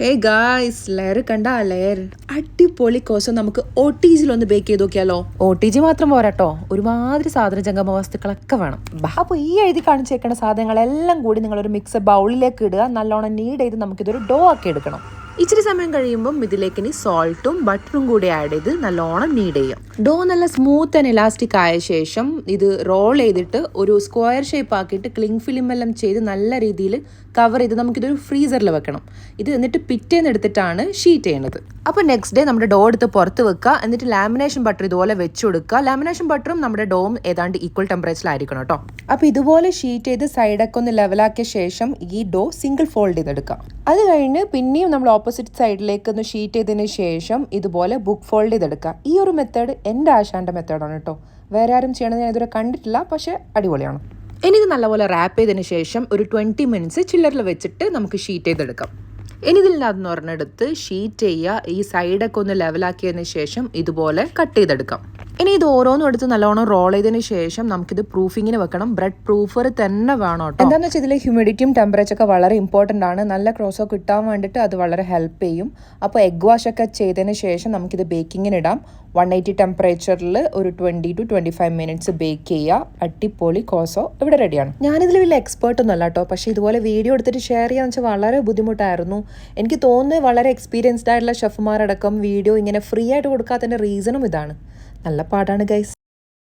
Hey guys, layer കണ്ട layer അടിപൊളി കോസം നമുക്ക് OTGയിൽ ഒന്ന് ബേക്ക് ചെയ്ത് നോക്കിയാലോ. OTG മാത്രം പോരാട്ടോ, ഒരുമാതിരി സാധന ജംഗമ വസ്തുക്കളൊക്കെ വേണം. അപ്പോൾ ഈ എഴുതി കാണിച്ചേക്കുന്ന സാധനങ്ങളെല്ലാം കൂടി നിങ്ങളൊരു മിക്സർ ബൗളിലേക്ക് ഇടുക. നല്ലോണം നീഡ് ചെയ്ത് നമുക്കിതൊരു ഡോ ആക്കി എടുക്കണം. ഇച്ചിരി സമയം കഴിയുമ്പം ഇതിലേക്ക് ഇനി സോൾട്ടും ബട്ടറും കൂടി ആഡ് ചെയ്ത് നല്ലോണം നീഡ് ചെയ്യാം. ഡോ നല്ല സ്മൂത്ത് ആൻഡ് ഇലാസ്റ്റിക് ആയ ശേഷം ഇത് റോൾ ചെയ്തിട്ട് ഒരു സ്ക്വയർ ഷേപ്പ് ആക്കിയിട്ട് ക്ലിങ് ഫിലിം എല്ലാം ചെയ്ത് നല്ല രീതിയിൽ കവർ ചെയ്ത് നമുക്കിതൊരു ഫ്രീസറിൽ വെക്കണം. ഇത് എന്നിട്ട് പിറ്റേന്ന് എടുത്തിട്ടാണ് ഷീറ്റ് ചെയ്യുന്നത്. അപ്പോൾ നെക്സ്റ്റ് ഡേ നമ്മുടെ ഡോ എടുത്ത് പുറത്ത് വെക്കുക. എന്നിട്ട് ലാമിനേഷൻ ബട്ടർ ഇതുപോലെ വെച്ച് കൊടുക്കുക. ലാമിനേഷൻ ബട്ടറും നമ്മുടെ ഡോവും ഏതാണ്ട് ഈക്വൽ ടെമ്പറേച്ചറിലായിരിക്കണം കേട്ടോ. അപ്പോൾ ഇതുപോലെ ഷീറ്റ് ചെയ്ത് സൈഡൊക്കെ ഒന്ന് ലെവലാക്കിയ ശേഷം ഈ ഡോ സിംഗിൾ ഫോൾഡ് ചെയ്തെടുക്കാം. അത് കഴിഞ്ഞ് പിന്നെയും നമ്മൾ ഓപ്പോസിറ്റ് സൈഡിലേക്ക് ഒന്ന് ഷീറ്റ് ചെയ്തതിന് ശേഷം ഇതുപോലെ ബുക്ക് ഫോൾഡ് ചെയ്തെടുക്കുക. ഈ ഒരു മെത്തേഡ് എൻ്റെ ആശാൻ്റെ മെത്തേഡാണ് കേട്ടോ. വേറെ ആരും ചെയ്യണത് ഞാൻ ഇതുവരെ കണ്ടിട്ടില്ല, പക്ഷേ അടിപൊളിയാണ്. ഇനി ഇത് നല്ലപോലെ റാപ്പ് ചെയ്തതിന് ശേഷം ഒരു 20 മിനിറ്റ്സ് ചില്ലറിൽ വെച്ചിട്ട് നമുക്ക് ഷീറ്റ് ചെയ്തെടുക്കാം. ഇനി ഇതിൽ നിന്ന് ഒരെണ്ണെടുത്ത് ഷീറ്റ് ചെയ്യുക. ഈ സൈഡൊക്കെ ഒന്ന് ലെവലാക്കിയതിന് ശേഷം ഇതുപോലെ കട്ട് ചെയ്തെടുക്കാം. ഇനി ഇത് ഓരോന്നും എടുത്ത് നല്ലോണം റോൾ ചെയ്തതിന് ശേഷം നമുക്കിത് പ്രൂഫിങ്ങിന് വെക്കണം. ബ്രെഡ് പ്രൂഫർ തന്നെ വേണം കേട്ടോ. എന്താണെന്ന് വെച്ചാൽ ഇതിൽ ഹ്യൂമിഡിറ്റിയും ടെമ്പറേച്ചറൊക്കെ വളരെ ഇമ്പോർട്ടൻ്റ് ആണ്. നല്ല ക്രോസോ കിട്ടാൻ വേണ്ടിയിട്ട് അത് വളരെ ഹെൽപ്പ് ചെയ്യും. അപ്പോൾ എഗ് വാഷ് ഒക്കെ ചെയ്തതിന് ശേഷം നമുക്കിത് ബേക്കിങ്ങിന് ഇടാം. 180 ടെമ്പറേച്ചറിൽ ഒരു 20 to 25 മിനിറ്റ്സ് ബേക്ക് ചെയ്യുക. അടിപൊളി കോസോ ഇവിടെ റെഡിയാണ്. ഞാനിതിൽ വലിയ എക്സ്പേർട്ട് ഒന്നും അല്ല കേട്ടോ, പക്ഷേ ഇതുപോലെ വീഡിയോ എടുത്തിട്ട് ഷെയർ ചെയ്യാന്ന് വെച്ചാൽ വളരെ ബുദ്ധിമുട്ടായിരുന്നു. എനിക്ക് തോന്നുന്നത് വളരെ എക്സ്പീരിയൻസ്ഡ് ആയിട്ടുള്ള ഷെഫുമാരടക്കം വീഡിയോ ഇങ്ങനെ ഫ്രീ ആയിട്ട് കൊടുക്കാത്തതിൻ്റെ റീസണും ഇതാണ്. നല്ല പാടാണ് ഗൈസ്.